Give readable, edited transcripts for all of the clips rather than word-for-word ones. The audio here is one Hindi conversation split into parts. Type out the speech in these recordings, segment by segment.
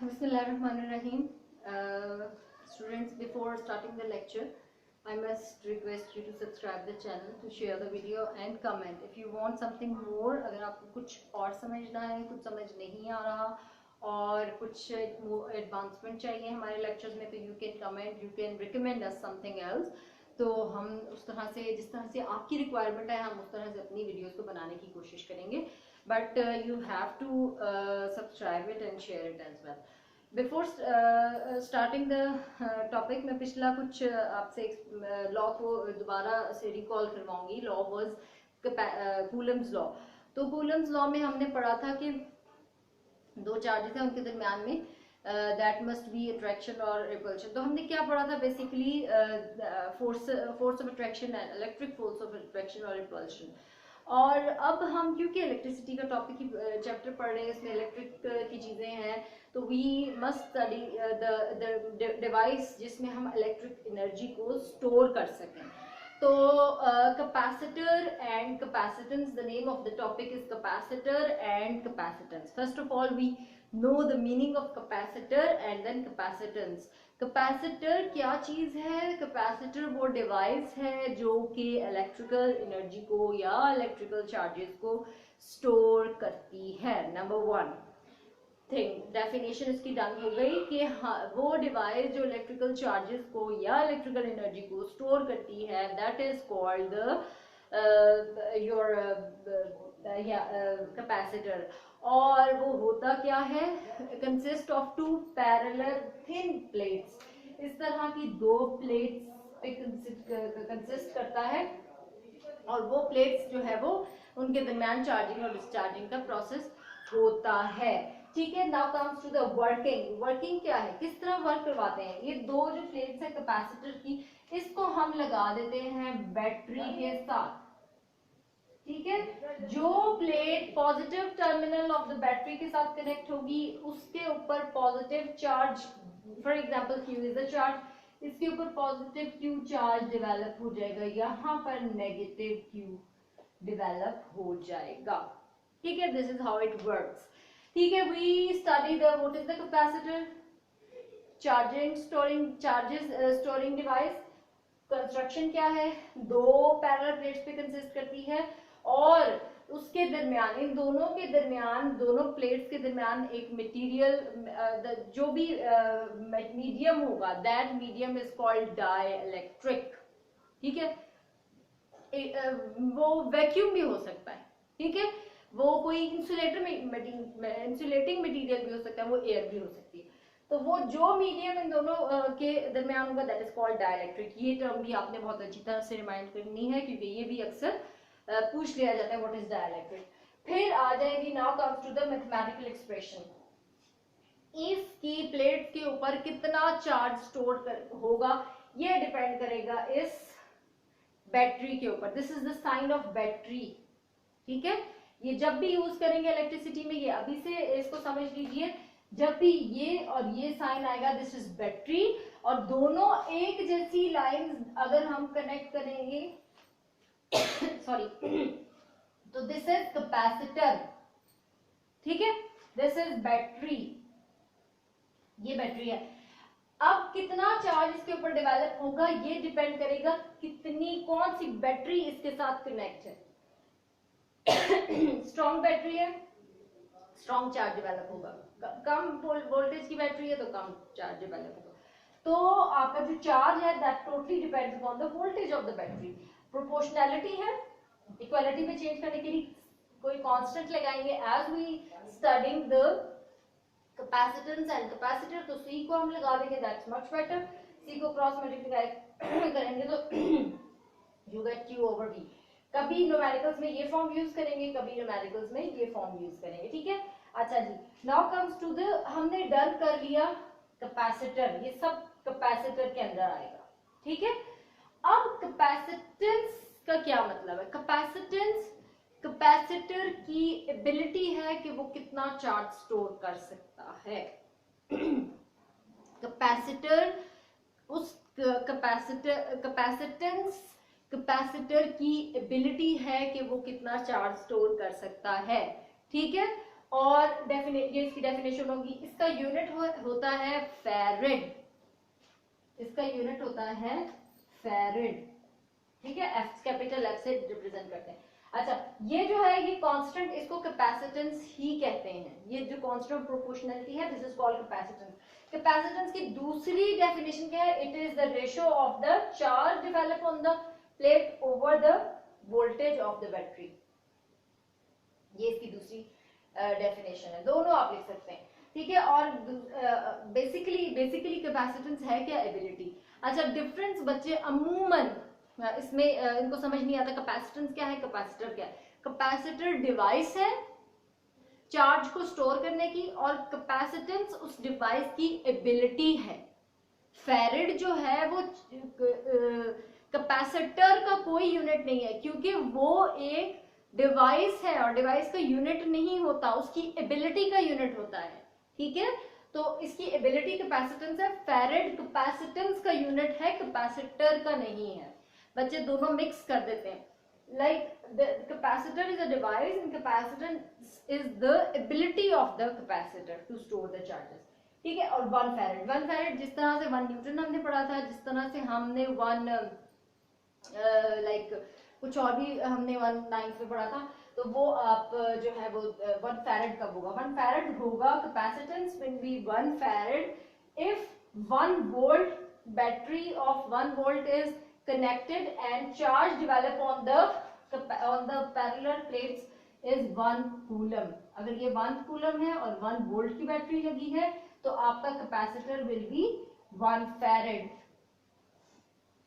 Bismillahirrahmanirrahim. Students, before starting the lecture, I must request you to subscribe the channel, to share the video and comment. If you want something more, अगर आपको कुछ और समझना है, कुछ समझ नहीं आ रहा और कुछ एडवांसमेंट चाहिए हमारे लेक्चर्स में, तो you can comment, you can recommend us something else. तो हम उस तरह से, जिस तरह से आपकी रिक्वायरमेंट है, हम उस तरह से अपनी वीडियोस को बनाने की कोशिश करेंगे. But you have to subscribe it and share it as well. Before starting the topic, मैं पिछला कुछ आपसे लॉ को दोबारा से रिकॉल करवाऊंगी. Law was Coulomb's law. तो कूलम्स लॉ में हमने पढ़ा था कि दो चार्जेस हैं, उनके दरमियान में दैट मस्ट बी अट्रैक्शन और रिपल्शन. तो हमने क्या पढ़ा था basically? Force of attraction and electric force of attraction और रिपल्शन. और अब हम क्योंकि इलेक्ट्रिसिटी का टॉपिक की चैप्टर पढ़ रहे हैं, इसमें इलेक्ट्रिक की चीज़ें हैं, तो we must study the device जिसमें हम इलेक्ट्रिक एनर्जी को स्टोर कर सकें. तो capacitor and capacitance, the name of the topic is capacitor and capacitance. First of all we know the meaning of capacitor and then capacitance. Capacitor क्या चीज है? कैपेसिटर वो डिवाइस है जो कि इलेक्ट्रिकल एनर्जी को या इलेक्ट्रिकल चार्जेस को स्टोर करती है. नंबर वन थिंग, डेफिनेशन इसकी डन हो गई कि हाँ, वो डिवाइस जो इलेक्ट्रिकल चार्जेस को या इलेक्ट्रिकल एनर्जी को स्टोर करती है, that is called your capacitor. और वो होता क्या है? Consist of two parallel thin plates. इस तरह की दो प्लेट्स पे कंसिस्ट करता है, और वो प्लेट्स जो है वो उनके दरमियान चार्जिंग और डिस्चार्जिंग का प्रोसेस होता है. ठीक है. Now comes to the working. Working क्या है, किस तरह वर्क करवाते हैं? ये दो जो प्लेट्स है कैपेसिटर की, इसको हम लगा देते हैं बैटरी के साथ. ठीक है. जो plate positive terminal of the battery के साथ कनेक्ट होगी, उसके ऊपर positive charge, for example Q is the charge, इसके ऊपर पॉजिटिव Q चार्ज डेवलप हो जाएगा, यहाँ पर नेगेटिव Q डेवलप हो जाएगा. ठीक है. This is how it works. ठीक है. We study the what is the capacitor, charging storing, charges storing device. Construction क्या है? दो पैरेलल प्लेट्स पे कंसिस्ट करती है, और उसके दरमियान, इन दोनों के दरमियान, दोनों प्लेट्स के दरमियान एक मटेरियल, जो भी मीडियम होगा, that medium is called dielectric. ठीक है. वो वैक्यूम भी हो सकता है. ठीक है. वो कोई इंसुलेटिंग मटेरियल भी हो सकता है, वो एयर भी हो सकती है. तो वो जो मीडियम इन दोनों के दरमियान होगा, दैट इज कॉल्ड डाइइलेक्ट्रिक. ये टर्म भी आपने बहुत अच्छी तरह से रिमाइंड करनी है, क्योंकि ये भी अक्सर पूछ लिया जाता है, व्हाट इज डाइइलेक्ट्रिक. फिर आ जाएगी, now comes to the mathematical expression. इसकी प्लेट के ऊपर कितना चार्ज स्टोर होगा, ये डिपेंड करेगा इस बैटरी के ऊपर. This is the sign of battery. ठीक है. ये जब भी यूज करेंगे इलेक्ट्रिसिटी में, ये अभी से इसको समझ लीजिए, जब भी ये और ये साइन आएगा, दिस इज बैटरी, और दोनों एक जैसी लाइन अगर हम कनेक्ट करेंगे सॉरी, तो दिस इज कैपेसिटर. ठीक है. दिस इज बैटरी, ये बैटरी है. अब कितना चार्ज इसके ऊपर डेवलप होगा, ये डिपेंड करेगा कितनी, कौन सी बैटरी इसके साथ कनेक्ट है. स्ट्रॉन्ग बैटरी है, स्ट्रॉन्ग चार्ज डेवलप होगा. कम वोल्टेज की बैटरी है तो कम चार्ज डेवलप होगा. तो आपका जो चार्ज है, that totally depends upon the voltage of the battery. Proportionality है, इक्वालिटी में चेंज करने के लिए कोई कांस्टेंट लगाएंगे. As we studying the capacitance and capacitor, तो C को हम लगा देंगे, दैट्स मच बेटर. C को क्रॉस मल्टीप्लाई करेंगे तो you get Q over V. कभी न्यूमेरिकल्स में ये फॉर्म यूज करेंगे, कभी न्यूमेरिकल्स में ये फॉर्म यूज करेंगे. ठीक है. अच्छा जी, नाउ कम्स टू द, हमने डन कर लिया कैपेसिटर, ये सब कैपेसिटर के अंदर आएगा. ठीक है. अब कैपेसिटेंस का क्या मतलब है? कैपेसिटेंस कैपेसिटर की एबिलिटी है कि वो कितना चार्ज स्टोर कर सकता है. कैपेसिटर, उस कैपेसिटेंस कैपेसिटर की एबिलिटी है कि वो कितना चार्ज स्टोर कर सकता है. ठीक है. और ये इसकी डेफिनेशन होगी, इसका यूनिट होता है फैरेड, इसका यूनिट होता है फैरेड, ठीक है, एफ कैपिटल एफ से रिप्रेजेंट करते हैं। अच्छा, ये जो है ये कांस्टेंट, इसको कैपेसिटेंस ही कहते हैं, ये जो कांस्टेंट प्रोपोर्शनलिटी है this is called capacitance. Capacitance की दूसरी डेफिनेशन क्या है, it is the ratio of the charge develop on the plate over the voltage of the battery, ये इसकी दूसरी डेफिनेशन है, दोनों आप लिख सकते हैं, ठीक है। और बेसिकली कैपेसिटेंस है क्या, एबिलिटी। अच्छा, डिफरेंस बच्चे अमूमन इसमें इनको समझ नहीं आता, कैपेसिटेंस क्या है, कैपेसिटर क्या है। कैपेसिटर डिवाइस है चार्ज को स्टोर करने की, और कैपेसिटेंस उस डिवाइस की एबिलिटी है। फैरेड जो है वो कैपेसिटर का कोई यूनिट नहीं है, क्योंकि वो एक डिवाइस है और डिवाइस का यूनिट नहीं होता, उसकी एबिलिटी का यूनिट होता है, ठीक है। तो इसकी एबिलिटी कैपेसिटेंस है, फैरेड कैपेसिटेंस का यूनिट है, कैपेसिटर का नहीं है। बच्चे दोनों मिक्स कर देते हैं, like the capacitor is a device and capacitance is the ability of the capacitor to store the charges, ठीक है। और 1 फैरेड जिस तरह से 1 न्यूटन हमने पढ़ा था, जिस तरह से हमने 1 कुछ और भी हमने 1/9 में पढ़ा था, तो वो आप जो है वो 1 फैरेड कब होगा, 1 फैरेड होगा capacitance will be 1 farad if 1 volt battery of 1 volt is connected and charge develop on the parallel plates is 1 coulomb. अगर ये 1 कूलम है और 1 वोल्ट की बैटरी लगी है तो आपका capacitor will be 1 farad,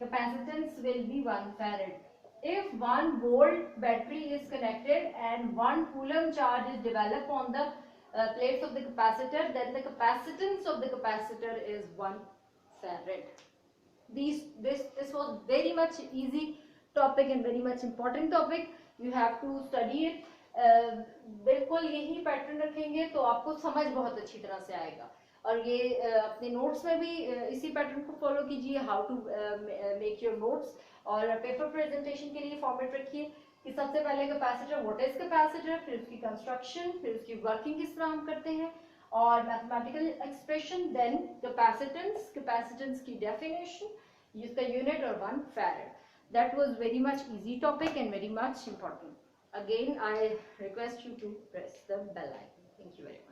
capacitance will be 1 farad if 1 volt battery is connected and 1 coulomb charge is developed on the plates of the capacitor, then the capacitance of the capacitor is 1 farad. This was very much easy topic and very much important topic, you have to study it. बिल्कुल यही पैटर्न रखेंगे तो आपको समझ बहुत अच्छी तरह से आएगा, और ये अपने नोट्स में भी इसी पैटर्न को फॉलो कीजिए, how to make your notes. और पेपर प्रेजेंटेशन के लिए फॉर्मेट रखिए कि सबसे पहले कैपेसिटर, व्हाट इज कैपेसिटर, फिर उसकी कंस्ट्रक्शन, फिर उसकी वर्किंग किस तरह हम करते हैं, और mathematical expression, then capacitance, capacitance की डेफिनेशन, इसका यूनिट और 1 farad. That was very much easy topic and very much important. Again, I request you to press the bell icon. Thank you very much.